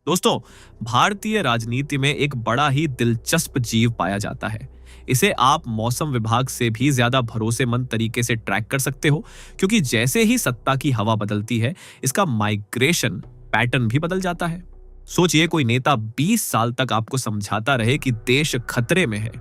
दोस्तों, भारतीय राजनीति में एक बड़ा ही दिलचस्प जीव पाया जाता है। इसे आप मौसम विभाग से भी ज्यादा भरोसेमंद तरीके से ट्रैक कर सकते हो, क्योंकि जैसे ही सत्ता की हवा बदलती है, इसका माइग्रेशन पैटर्न भी बदल जाता है। सोचिए, कोई नेता 20 साल तक आपको समझाता रहे कि देश खतरे में है,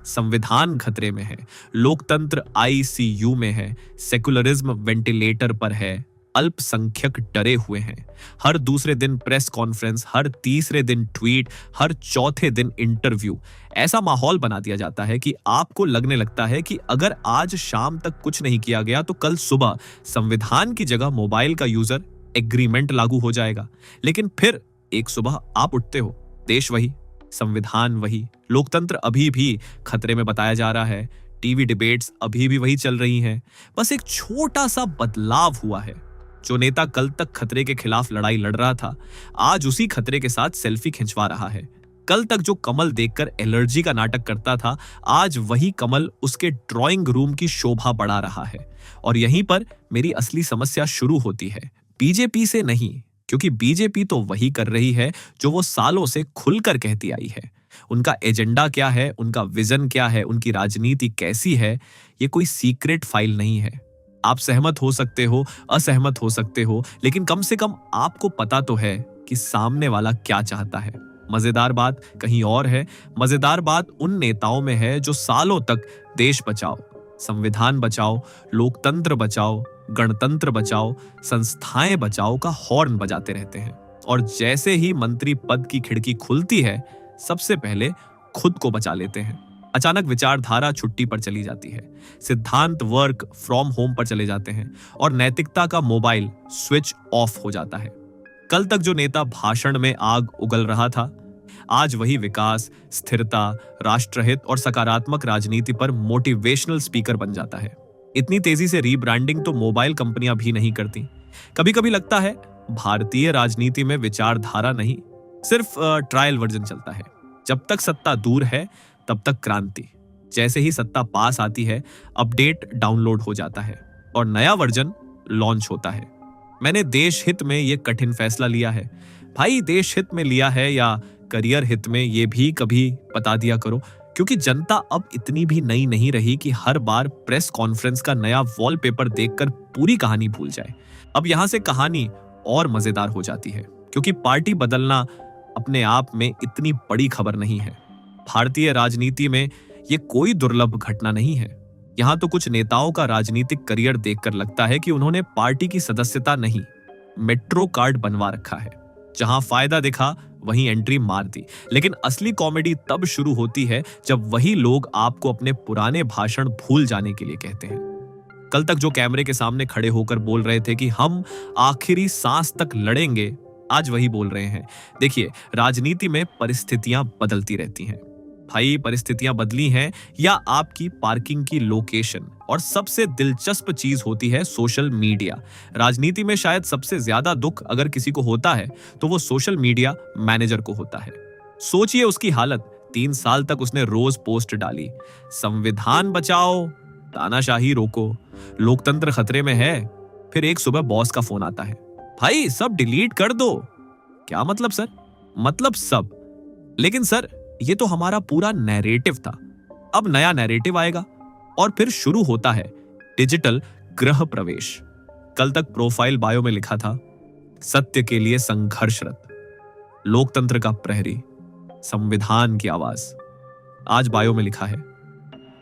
संविधान खतरे में है, लोकतंत्र आईसीयू में है, सेकुलरिज्म वेंटिलेटर पर है, अल्पसंख्यक डरे हुए हैं। हर दूसरे दिन प्रेस कॉन्फ्रेंस, हर तीसरे दिन ट्वीट, हर चौथे दिन इंटरव्यू। ऐसा माहौल बना दिया जाता है कि आपको लगने लगता है कि अगर आज शाम तक कुछ नहीं किया गया तो कल सुबह संविधान की जगह मोबाइल का यूजर एग्रीमेंट लागू हो जाएगा। लेकिन फिर एक सुबह आप उठते हो, देश वही, संविधान वही, लोकतंत्र अभी भी खतरे में बताया जा रहा है, टीवी डिबेट्स अभी भी वही चल रही हैं। बस एक छोटा सा बदलाव हुआ है। जो नेता कल तक खतरे के खिलाफ लड़ाई लड़ रहा था, आज उसी खतरे के साथ सेल्फी खिंचवा रहा है। कल तक जो कमल देखकर एलर्जी का नाटक करता था, आज वही कमल उसके ड्राइंग रूम की शोभा बढ़ा रहा है। और यहीं पर मेरी असली समस्या शुरू होती है, बीजेपी से नहीं, क्योंकि बीजेपी तो वही कर रही है जो वो सालों से खुलकर कहती आई है। उनका एजेंडा क्या है, उनका विजन क्या है, उनकी राजनीति कैसी है, ये कोई सीक्रेट फाइल नहीं है। आप सहमत हो सकते हो, असहमत हो सकते हो, लेकिन कम से कम आपको पता तो है कि सामने वाला क्या चाहता है। मजेदार बात कहीं और है। मजेदार बात उन नेताओं में है जो सालों तक देश बचाओ, संविधान बचाओ, लोकतंत्र बचाओ, गणतंत्र बचाओ, संस्थाएं बचाओ का हॉर्न बजाते रहते हैं। और जैसे ही मंत्री पद की खिड़की खुलती है, सबसे पहले खुद को बचा लेते हैं। अचानक विचारधारा छुट्टी पर चली जाती है, सिद्धांत वर्क फ्रॉम होम पर चले जाते हैं और नैतिकता का मोबाइल स्विच ऑफ हो जाता है। कल तक जो नेता भाषण में आग उगल रहा था, आज वही विकास, स्थिरता, राष्ट्रहित और सकारात्मक राजनीति पर मोटिवेशनल स्पीकर बन जाता है। इतनी तेजी से रीब्रांडिंग तो मोबाइल कंपनियां भी नहीं करती। कभी कभी लगता है भारतीय राजनीति में विचारधारा नहीं, सिर्फ ट्रायल वर्जन चलता है। जब तक सत्ता दूर है तब तक क्रांति। जैसे ही सत्ता पास आती है, अपडेट डाउनलोड हो जाता है और नया वर्जन लॉन्च होता है। मैंने देश हित में यह कठिन फैसला लिया है। भाई, देश हित में लिया है या करियर हित में, ये भी कभी बता दिया करो, क्योंकि जनता अब इतनी भी नई नहीं रही कि हर बार प्रेस कॉन्फ्रेंस का नया वॉलपेपर देखकर पूरी कहानी भूल जाए। अब यहां से कहानी और मजेदार हो जाती है, क्योंकि पार्टी बदलना अपने आप में इतनी बड़ी खबर नहीं है। भारतीय राजनीति में यह कोई दुर्लभ घटना नहीं है। यहां तो कुछ नेताओं का राजनीतिक करियर देखकर लगता है कि उन्होंने पार्टी की सदस्यता नहीं, मेट्रो कार्ड बनवा रखा है। जहां फायदा दिखा वहीं एंट्री मार दी। लेकिन असली कॉमेडी तब शुरू होती है जब वही लोग आपको अपने पुराने भाषण भूल जाने के लिए कहते हैं। कल तक जो कैमरे के सामने खड़े होकर बोल रहे थे कि हम आखिरी सांस तक लड़ेंगे, आज वही बोल रहे हैं। देखिए, राजनीति में परिस्थितियां बदलती रहती हैं। भाई, परिस्थितियां बदली हैं या आपकी पार्किंग की लोकेशन। और सबसे दिलचस्प चीज होती है सोशल मीडिया। राजनीति में शायद सबसे ज्यादा दुख अगर किसी को होता है तो वो सोशल मीडिया मैनेजर को होता है। सोचिए उसकी हालत। 3 साल तक उसने रोज पोस्ट डाली, संविधान बचाओ, तानाशाही रोको, लोकतंत्र खतरे में है। फिर एक सुबह बॉस का फोन आता है, भाई सब डिलीट कर दो। क्या मतलब सर? मतलब सब। लेकिन सर, ये तो हमारा पूरा नैरेटिव था। अब नया नैरेटिव आएगा। और फिर शुरू होता है डिजिटल गृह प्रवेश। कल तक प्रोफाइल बायो में लिखा था, सत्य के लिए संघर्षरत, लोकतंत्र का प्रहरी, संविधान की आवाज। आज बायो में लिखा है,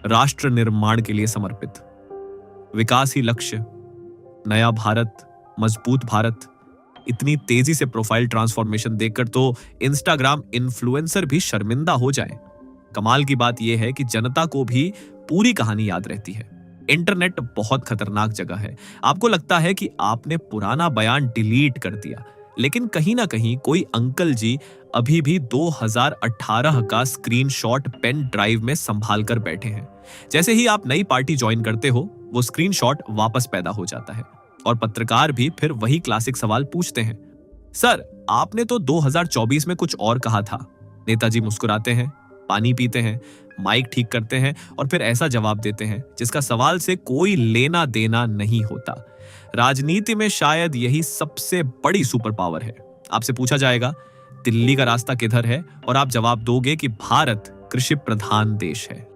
राष्ट्र निर्माण के लिए समर्पित, विकास ही लक्ष्य, नया भारत, मजबूत भारत। इतनी तेजी से प्रोफाइल ट्रांसफॉर्मेशन देखकर तो इंस्टाग्राम इन्फ्लुएंसर भी शर्मिंदा हो जाएं। कमाल की बात यह है कि जनता को भी पूरी कहानी याद रहती है। इंटरनेट बहुत खतरनाक जगह है। आपको लगता है कि आपने पुराना बयान डिलीट कर दिया, लेकिन कहीं ना कहीं कोई अंकल जी अभी भी 2018 का स्क्रीनशॉट पेन ड्राइव में संभाल कर बैठे हैं। जैसे ही आप नई पार्टी ज्वाइन करते हो, वो स्क्रीनशॉट वापस पैदा हो जाता है। और पत्रकार भी फिर वही क्लासिक सवाल पूछते हैं, सर आपने तो 2024 में कुछ और कहा था। नेताजी मुस्कुराते हैं, पानी पीते हैं, माइक ठीक करते हैं और फिर ऐसा जवाब देते हैं जिसका सवाल से कोई लेना देना नहीं होता। राजनीति में शायद यही सबसे बड़ी सुपर पावर है। आपसे पूछा जाएगा, दिल्ली का रास्ता किधर है, और आप जवाब दोगे कि भारत कृषि प्रधान देश है।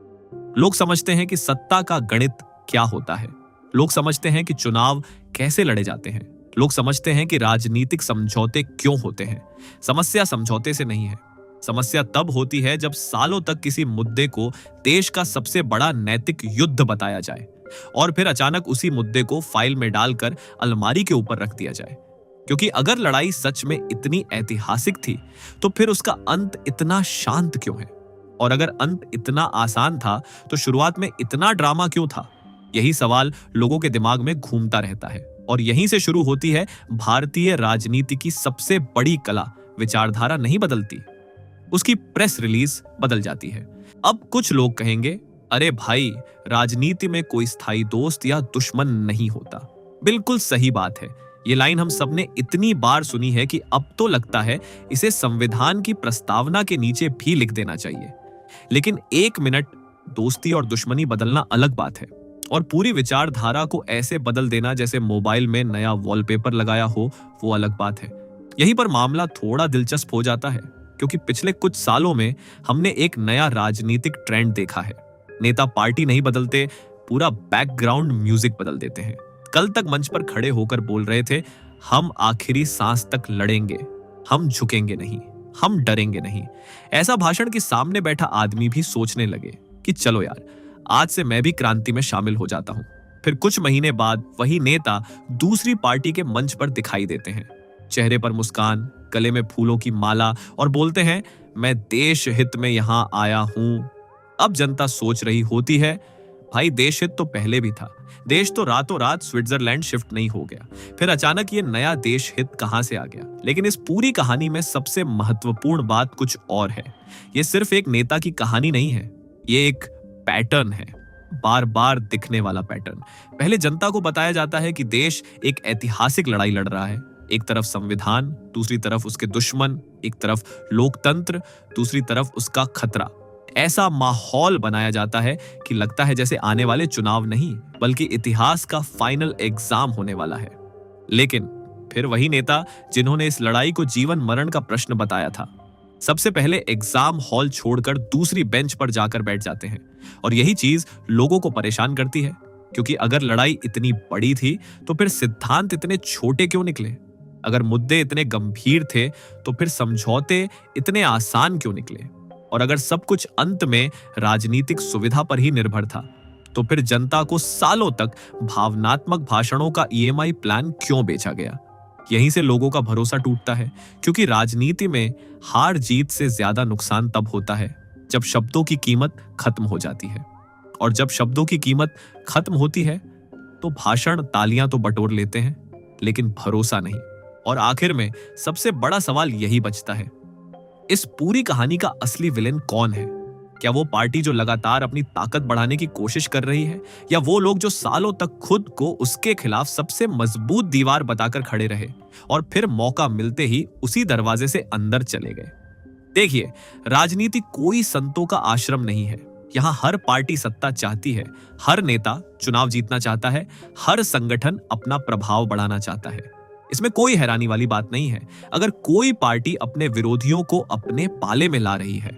लोग समझते हैं कि सत्ता का गणित क्या होता है। लोग समझते हैं कि चुनाव कैसे लड़े जाते हैं। लोग समझते हैं कि राजनीतिक समझौते क्यों होते हैं। समस्या समझौते से नहीं है। समस्या तब होती है जब सालों तक किसी मुद्दे को देश का सबसे बड़ा नैतिक युद्ध बताया जाए और फिर अचानक उसी मुद्दे को फाइल में डालकर अलमारी के ऊपर रख दिया जाए। क्योंकि अगर लड़ाई सच में इतनी ऐतिहासिक थी तो फिर उसका अंत इतना शांत क्यों है? और अगर अंत इतना आसान था तो शुरुआत में इतना ड्रामा क्यों था? यही सवाल लोगों के दिमाग में घूमता रहता है और यहीं से शुरू होती है भारतीय राजनीति की सबसे बड़ी कला। विचारधारा नहीं बदलती, उसकी प्रेस रिलीज बदल जाती है। अब कुछ लोग कहेंगे, अरे भाई, राजनीति में कोई स्थायी दोस्त या दुश्मन नहीं होता। बिल्कुल सही बात है। ये लाइन हम सबने इतनी बार सुनी है कि अब तो लगता है इसे संविधान की प्रस्तावना के नीचे भी लिख देना चाहिए। लेकिन एक मिनट, दोस्ती और दुश्मनी बदलना अलग बात है और पूरी विचारधारा को ऐसे बदल देना जैसे मोबाइल में नया वॉलपेपर लगाया हो, वो अलग बात है। यहीं पर मामला थोड़ा दिलचस्प हो जाता है क्योंकि पिछले कुछ सालों में हमने एक नया राजनीतिक ट्रेंड देखा है। नेता पार्टी नहीं बदलते, पूरा बैकग्राउंड म्यूजिक बदल देते हैं। कल तक मंच पर खड़े होकर बोल रहे थे, हम आखिरी सांस तक लड़ेंगे, हम झुकेंगे नहीं, हम डरेंगे नहीं। ऐसा भाषण कि सामने बैठा आदमी भी सोचने लगे कि चलो यार, आज से मैं भी क्रांति में शामिल हो जाता हूं। फिर कुछ महीने बाद वही नेता दूसरी पार्टी के मंच पर दिखाई देते हैं, चेहरे पर मुस्कान, गले में फूलों की माला, और बोलते हैं, मैं देश हित में यहां आया हूं। अब जनता सोच रही होती है, भाई देश हित तो पहले भी था, देश तो रातों रात स्विट्जरलैंड शिफ्ट नहीं हो गया, फिर अचानक ये नया देश हित कहां से आ गया? लेकिन इस पूरी कहानी में सबसे महत्वपूर्ण बात कुछ और है। ये सिर्फ एक नेता की कहानी नहीं है, ये एक पैटर्न है, बार बार दिखने वाला पैटर्न। पहले जनता को बताया जाता है कि देश एक ऐतिहासिक लड़ाई लड़ रहा है। एक तरफ संविधान, दूसरी तरफ उसके दुश्मन, एक तरफ लोकतंत्र, दूसरी तरफ उसका खतरा। ऐसा माहौल बनाया जाता है कि लगता है जैसे आने वाले चुनाव नहीं बल्कि इतिहास का फाइनल एग्जाम होने वाला है। लेकिन फिर वही नेता जिन्होंने इस लड़ाई को जीवन मरण का प्रश्न बताया था, सबसे पहले एग्जाम हॉल छोड़कर दूसरी बेंच पर जाकर बैठ जाते हैं। और यही चीज लोगों को परेशान करती है, क्योंकि अगर लड़ाई इतनी बड़ी थी तो फिर सिद्धांत इतने छोटे क्यों निकले? अगर मुद्दे इतने गंभीर थे तो फिर समझौते इतने आसान क्यों निकले? और अगर सब कुछ अंत में राजनीतिक सुविधा पर ही निर्भर था तो फिर जनता को सालों तक भावनात्मक भाषणों का ईएमआई प्लान क्यों बेचा गया? यहीं से लोगों का भरोसा टूटता है, क्योंकि राजनीति में हार जीत से ज्यादा नुकसान तब होता है जब शब्दों की कीमत खत्म हो जाती है। और जब शब्दों की कीमत खत्म होती है तो भाषण तालियां तो बटोर लेते हैं, लेकिन भरोसा नहीं। और आखिर में सबसे बड़ा सवाल यही बचता है, इस पूरी कहानी का असली विलेन कौन है? क्या वो पार्टी जो लगातार अपनी ताकत बढ़ाने की कोशिश कर रही है, या वो लोग जो सालों तक खुद को उसके खिलाफ सबसे मजबूत दीवार बताकर खड़े रहे और फिर मौका मिलते ही उसी दरवाजे से अंदर चले गए? देखिए, राजनीति कोई संतों का आश्रम नहीं है। यहां हर पार्टी सत्ता चाहती है, हर नेता चुनाव जीतना चाहता है, हर संगठन अपना प्रभाव बढ़ाना चाहता है। इसमें कोई हैरानी वाली बात नहीं है। अगर कोई पार्टी अपने विरोधियों को अपने पाले में ला रही है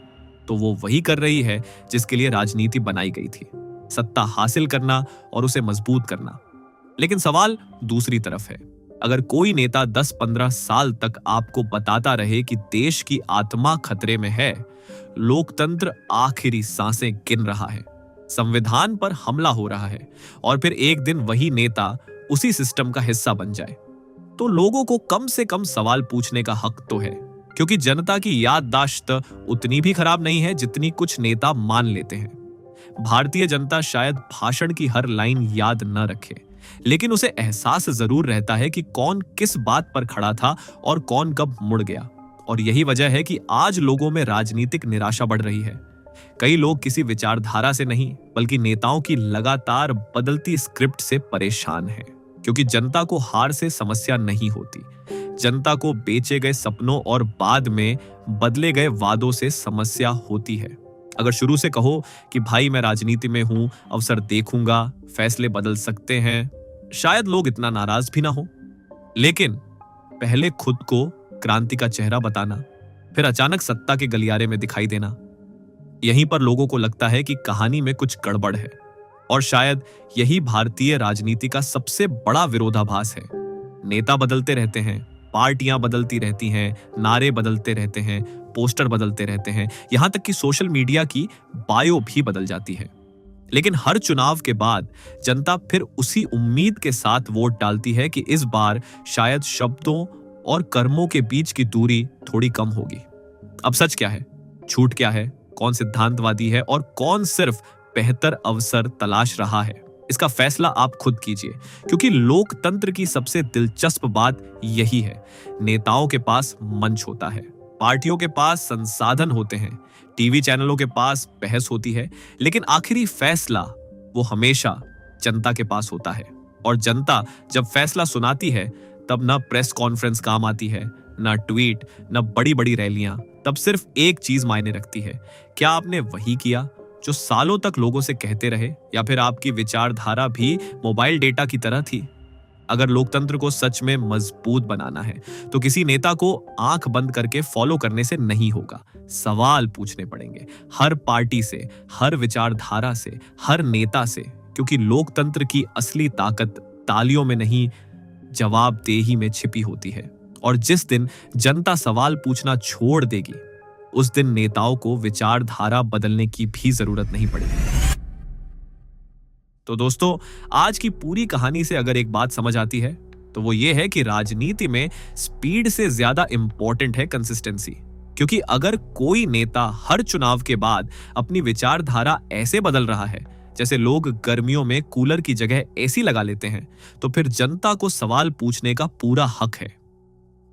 तो वो वही कर रही है जिसके लिए राजनीति बनाई गई थी, सत्ता हासिल करना और उसे मजबूत करना। लेकिन सवाल दूसरी तरफ है। अगर कोई नेता 10-15 साल तक आपको बताता रहे कि देश की आत्मा खतरे में है, लोकतंत्र आखिरी सांसें गिन रहा है, संविधान पर हमला हो रहा है, और फिर एक दिन वही नेता उसी सिस्टम का हिस्सा बन जाए, तो लोगों को कम से कम सवाल पूछने का हक तो है। क्योंकि जनता की याददाश्त उतनी भी खराब नहीं है जितनी कुछ नेता मान लेते हैं। भारतीय जनता शायद भाषण की हर लाइन याद न रखे, लेकिन उसे एहसास जरूर रहता है कि कौन किस बात पर खड़ा था और कौन कब मुड़ गया। और यही वजह है कि आज लोगों में राजनीतिक निराशा बढ़ रही है। कई लोग किसी विचारधारा से नहीं बल्कि नेताओं की लगातार बदलती स्क्रिप्ट से परेशान हैं, क्योंकि जनता को हार से समस्या नहीं होती, जनता को बेचे गए सपनों और बाद में बदले गए वादों से समस्या होती है। अगर शुरू से कहो कि भाई मैं राजनीति में हूं, अवसर देखूंगा, फैसले बदल सकते हैं, शायद लोग इतना नाराज भी ना हो। लेकिन पहले खुद को क्रांति का चेहरा बताना, फिर अचानक सत्ता के गलियारे में दिखाई देना। यहीं पर लोगों को लगता है कि कहानी में कुछ गड़बड़ है। और शायद यही भारतीय राजनीति का सबसे बड़ा विरोधाभास है। नेता बदलते रहते हैं, पार्टियां बदलती रहती हैं, नारे बदलते रहते हैं, पोस्टर बदलते रहते हैं, यहां तक कि सोशल मीडिया की बायो भी बदल जाती है। लेकिन हर चुनाव के बाद जनता फिर उसी उम्मीद के साथ वोट डालती है कि इस बार शायद शब्दों और कर्मों के बीच की दूरी थोड़ी कम होगी। अब सच क्या है, झूठ क्या है, कौन सिद्धांतवादी है और कौन सिर्फ बेहतर अवसर तलाश रहा है, इसका फैसला आप खुद कीजिए। क्योंकि लोकतंत्र की सबसे दिलचस्प बात यही है, नेताओं के पास मंच होता है, पार्टियों के पास संसाधन होते हैं, टीवी चैनलों के पास बहस होती है, लेकिन आखिरी फैसला वो हमेशा जनता के पास होता है। और जनता जब फैसला सुनाती है तब ना प्रेस कॉन्फ्रेंस काम आती है, ना ट्वीट, ना बड़ी बड़ी रैलियां। तब सिर्फ एक चीज मायने रखती है, क्या आपने वही किया जो सालों तक लोगों से कहते रहे, या फिर आपकी विचारधारा भी मोबाइल डेटा की तरह थी। अगर लोकतंत्र को सच में मजबूत बनाना है तो किसी नेता को आंख बंद करके फॉलो करने से नहीं होगा, सवाल पूछने पड़ेंगे हर पार्टी से, हर विचारधारा से, हर नेता से। क्योंकि लोकतंत्र की असली ताकत तालियों में नहीं, जवाबदेही में छिपी होती है। और जिस दिन जनता सवाल पूछना छोड़ देगी, उस दिन नेताओं को विचारधारा बदलने की भी जरूरत नहीं पड़ेगी। तो दोस्तों, आज की पूरी कहानी से अगर एक बात समझ आती है तो वो ये है कि राजनीति में स्पीड से ज्यादा इंपॉर्टेंट है कंसिस्टेंसी। क्योंकि अगर कोई नेता हर चुनाव के बाद अपनी विचारधारा ऐसे बदल रहा है जैसे लोग गर्मियों में कूलर की जगह एसी लगा लेते हैं, तो फिर जनता को सवाल पूछने का पूरा हक है।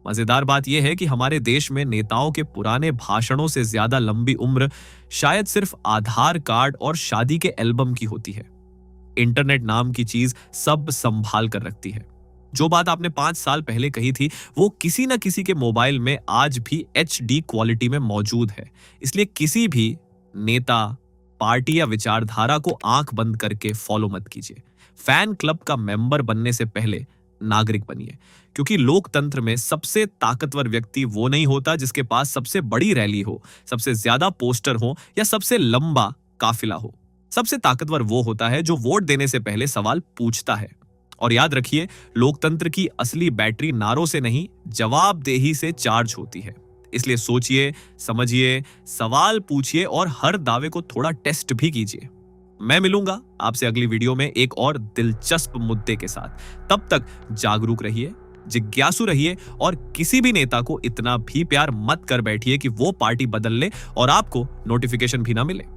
मजेदार बात यह है कि हमारे देश में नेताओं के पुराने भाषणों से ज्यादा लंबी उम्र शायद सिर्फ आधार कार्ड और शादी के एल्बम की होती है। इंटरनेट नाम की चीज सब संभाल कर रखती है। जो बात आपने 5 साल पहले कही थी वो किसी न किसी के मोबाइल में आज भी HD क्वालिटी में मौजूद है। इसलिए किसी भी नेता, पार्टी या विचारधारा को आंख बंद करके फॉलो मत कीजिए। फैन क्लब का मेंबर बनने से पहले नागरिक बनिए। क्योंकि लोकतंत्र में सबसे ताकतवर व्यक्ति वो नहीं होता जिसके पास सबसे बड़ी रैली हो, सबसे ज्यादा पोस्टर हो या सबसे लंबा काफिला हो। सबसे ताकतवर वो होता है जो वोट देने से पहले सवाल पूछता है। और याद रखिए, लोकतंत्र की असली बैटरी नारों से नहीं, जवाबदेही से चार्ज होती है। इसलिए सोचिए, समझिए, सवाल पूछिए और हर दावे को थोड़ा टेस्ट भी कीजिए। मैं मिलूंगा आपसे अगली वीडियो में एक और दिलचस्प मुद्दे के साथ। तब तक जागरूक रहिए, जिज्ञासु रहिए और किसी भी नेता को इतना भी प्यार मत कर बैठिए कि वो पार्टी बदल ले और आपको नोटिफिकेशन भी ना मिले।